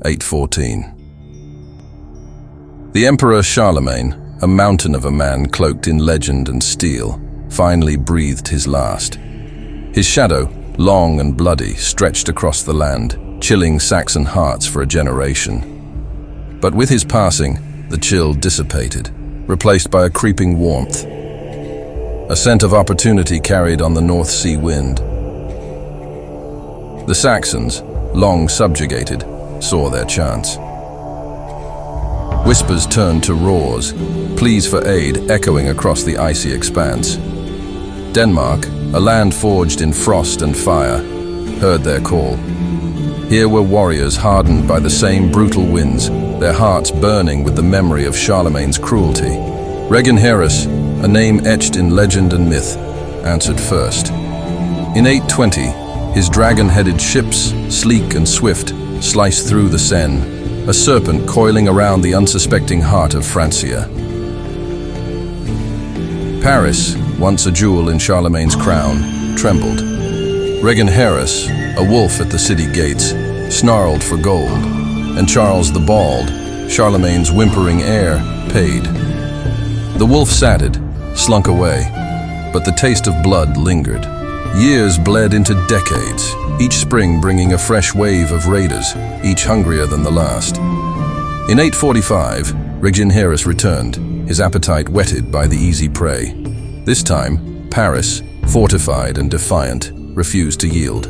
814. The Emperor Charlemagne, a mountain of a man cloaked in legend and steel, finally breathed his last. His shadow, long and bloody, stretched across the land, chilling Saxon hearts for a generation. But with his passing, the chill dissipated, replaced by a creeping warmth. A scent of opportunity carried on the North Sea wind. The Saxons, long subjugated, saw their chance. Whispers turned to roars, pleas for aid echoing across the icy expanse. Denmark, a land forged in frost and fire, heard their call. Here were warriors hardened by the same brutal winds, their hearts burning with the memory of Charlemagne's cruelty. Ragnar, a name etched in legend and myth, answered first. In 820, his dragon-headed ships, sleek and swift, sliced through the Seine, a serpent coiling around the unsuspecting heart of Francia. Paris, once a jewel in Charlemagne's crown, trembled. Ragnar, a wolf at the city gates, snarled for gold, and Charles the Bald, Charlemagne's whimpering heir, paid. The wolf sated, slunk away, but the taste of blood lingered. Years bled into decades, each spring bringing a fresh wave of raiders, each hungrier than the last. In 845, Ragnar returned, his appetite whetted by the easy prey. This time, Paris, fortified and defiant, refused to yield.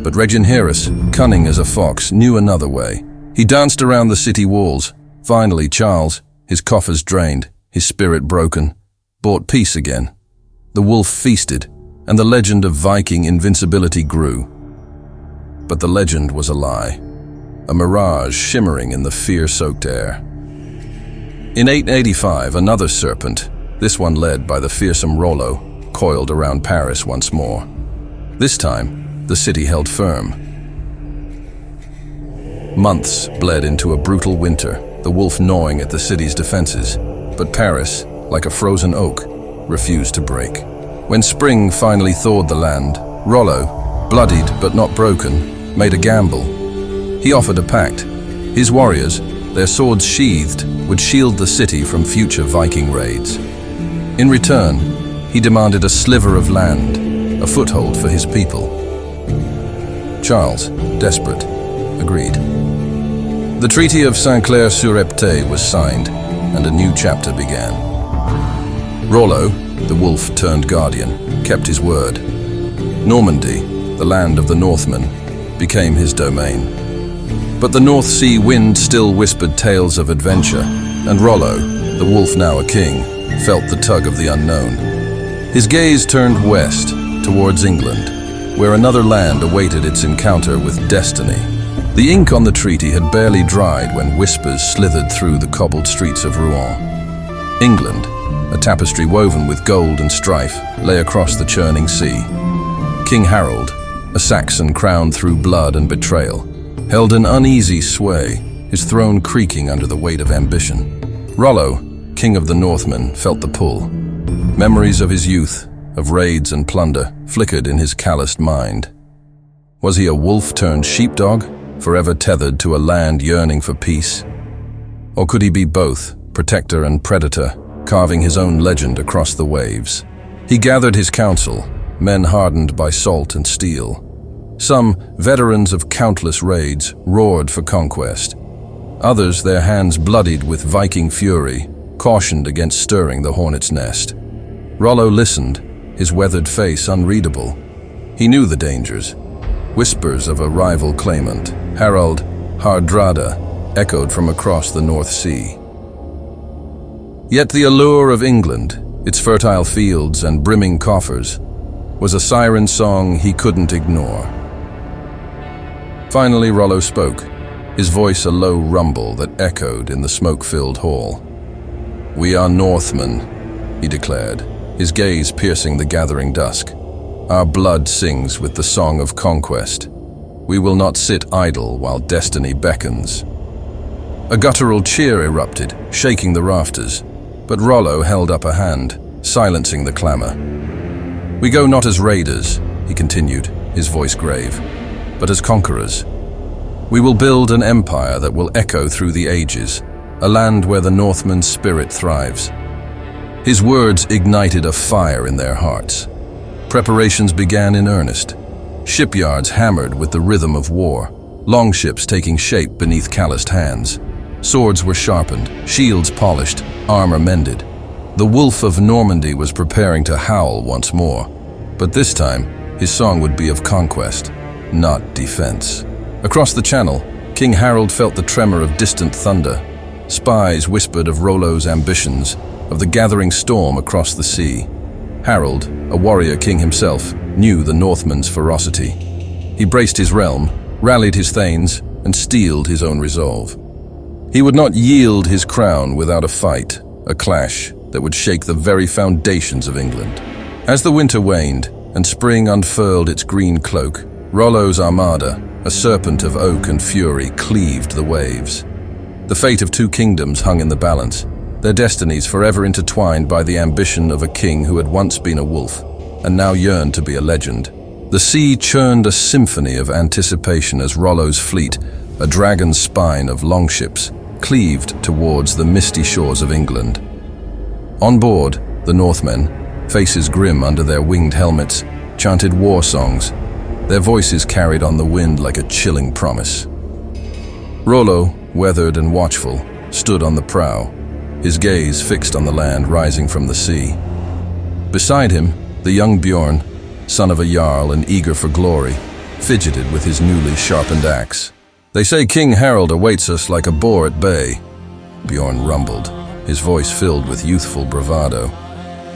But Ragnar, cunning as a fox, knew another way. He danced around the city walls. Finally, Charles, his coffers drained, his spirit broken, bought peace again. The wolf feasted, and the legend of Viking invincibility grew. But the legend was a lie, a mirage shimmering in the fear-soaked air. In 885, another serpent, this one led by the fearsome Rollo, coiled around Paris once more. This time, the city held firm. Months bled into a brutal winter, the wolf gnawing at the city's defenses. But Paris, like a frozen oak, refused to break. When spring finally thawed the land, Rollo, bloodied but not broken, made a gamble. He offered a pact. His warriors, their swords sheathed, would shield the city from future Viking raids. In return, he demanded a sliver of land, a foothold for his people. Charles, desperate, agreed. The Treaty of Saint-Clair-sur-Epte was signed, and a new chapter began. Rollo, the wolf-turned-guardian, kept his word. Normandy, the land of the Northmen, became his domain. But the North Sea wind still whispered tales of adventure, and Rollo, the wolf now a king, felt the tug of the unknown. His gaze turned west, towards England, where another land awaited its encounter with destiny. The ink on the treaty had barely dried when whispers slithered through the cobbled streets of Rouen. England, a tapestry woven with gold and strife, lay across the churning sea. King Harold, a Saxon crowned through blood and betrayal, held an uneasy sway, his throne creaking under the weight of ambition. Rollo, king of the Northmen, felt the pull. Memories of his youth, of raids and plunder, flickered in his calloused mind. Was he a wolf-turned-sheepdog, forever tethered to a land yearning for peace? Or could he be both, protector and predator, carving his own legend across the waves? He gathered his council, men hardened by salt and steel. Some, veterans of countless raids, roared for conquest. Others, their hands bloodied with Viking fury, cautioned against stirring the hornet's nest. Rollo listened, his weathered face unreadable. He knew the dangers. Whispers of a rival claimant, Harald Hardrada, echoed from across the North Sea. Yet the allure of England, its fertile fields and brimming coffers, was a siren song he couldn't ignore. Finally, Rollo spoke, his voice a low rumble that echoed in the smoke-filled hall. "We are Northmen," he declared, his gaze piercing the gathering dusk. "Our blood sings with the song of conquest. We will not sit idle while destiny beckons." A guttural cheer erupted, shaking the rafters, but Rollo held up a hand, silencing the clamor. "We go not as raiders," he continued, his voice grave, "but as conquerors. We will build an empire that will echo through the ages, a land where the Northman's spirit thrives. His words ignited a fire in their hearts. Preparations began in earnest. Shipyards hammered with the rhythm of war, longships taking shape beneath calloused hands. Swords were sharpened, shields polished, armor mended. The wolf of Normandy was preparing to howl once more, but this time his song would be of conquest, not defense. Across the channel, King Harold felt the tremor of distant thunder. Spies whispered of Rollo's ambitions, of the gathering storm across the sea. Harold, a warrior king himself, knew the Northman's ferocity. He braced his realm, rallied his thanes, and steeled his own resolve. He would not yield his crown without a fight, a clash that would shake the very foundations of England. As the winter waned and spring unfurled its green cloak, Rollo's armada, a serpent of oak and fury, cleaved the waves. The fate of two kingdoms hung in the balance, their destinies forever intertwined by the ambition of a king who had once been a wolf and now yearned to be a legend. The sea churned a symphony of anticipation as Rollo's fleet, a dragon's spine of longships, cleaved towards the misty shores of England. On board, the Northmen, faces grim under their winged helmets, chanted war songs, their voices carried on the wind like a chilling promise. Rollo, weathered and watchful, stood on the prow, his gaze fixed on the land rising from the sea. Beside him, the young Bjorn, son of a jarl and eager for glory, fidgeted with his newly sharpened axe. "They say King Harold awaits us like a boar at bay," Bjorn rumbled, his voice filled with youthful bravado.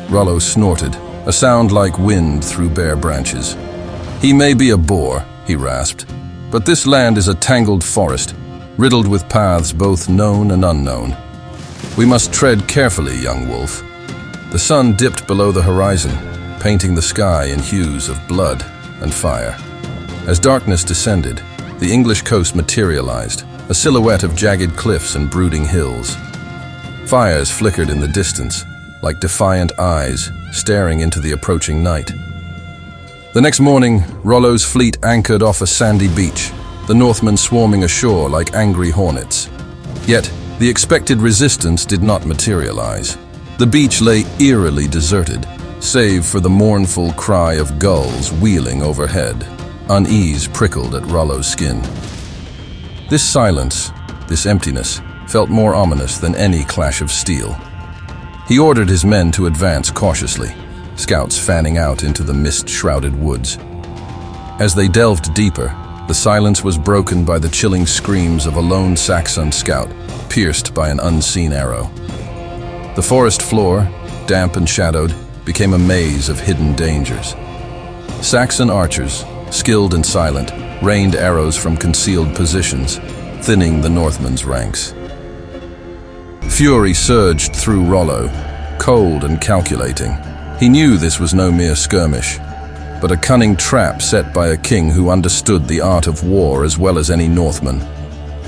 Rollo snorted, a sound like wind through bare branches. "He may be a boar," he rasped, "but this land is a tangled forest, riddled with paths both known and unknown. We must tread carefully, young wolf." The sun dipped below the horizon, painting the sky in hues of blood and fire. As darkness descended, the English coast materialized, a silhouette of jagged cliffs and brooding hills. Fires flickered in the distance, like defiant eyes staring into the approaching night. The next morning, Rollo's fleet anchored off a sandy beach, the Northmen swarming ashore like angry hornets. Yet, the expected resistance did not materialize. The beach lay eerily deserted, save for the mournful cry of gulls wheeling overhead. Unease prickled at Rollo's skin. This silence, this emptiness, felt more ominous than any clash of steel. He ordered his men to advance cautiously, scouts fanning out into the mist-shrouded woods. As they delved deeper, the silence was broken by the chilling screams of a lone Saxon scout, pierced by an unseen arrow. The forest floor, damp and shadowed, became a maze of hidden dangers. Saxon archers, skilled and silent, rained arrows from concealed positions, thinning the Northmen's ranks. Fury surged through Rollo, cold and calculating. He knew this was no mere skirmish, but a cunning trap set by a king who understood the art of war as well as any Northman.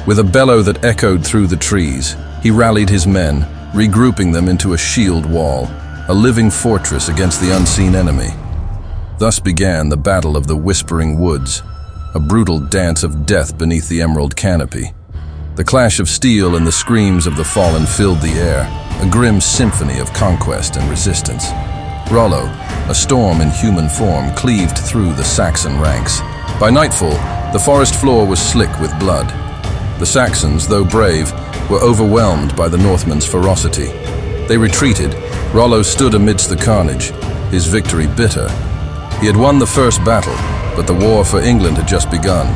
With a bellow that echoed through the trees, he rallied his men, regrouping them into a shield wall, a living fortress against the unseen enemy. Thus began the Battle of the Whispering Woods, a brutal dance of death beneath the emerald canopy. The clash of steel and the screams of the fallen filled the air, a grim symphony of conquest and resistance. Rollo, a storm in human form, cleaved through the Saxon ranks. By nightfall, the forest floor was slick with blood. The Saxons, though brave, were overwhelmed by the Northmen's ferocity. They retreated. Rollo stood amidst the carnage, his victory bitter. He had won the first battle, but the war for England had just begun.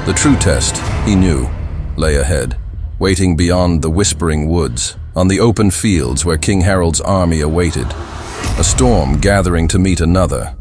The true test, he knew, lay ahead, waiting beyond the Whispering Woods, on the open fields where King Harold's army awaited. A storm gathering to meet another,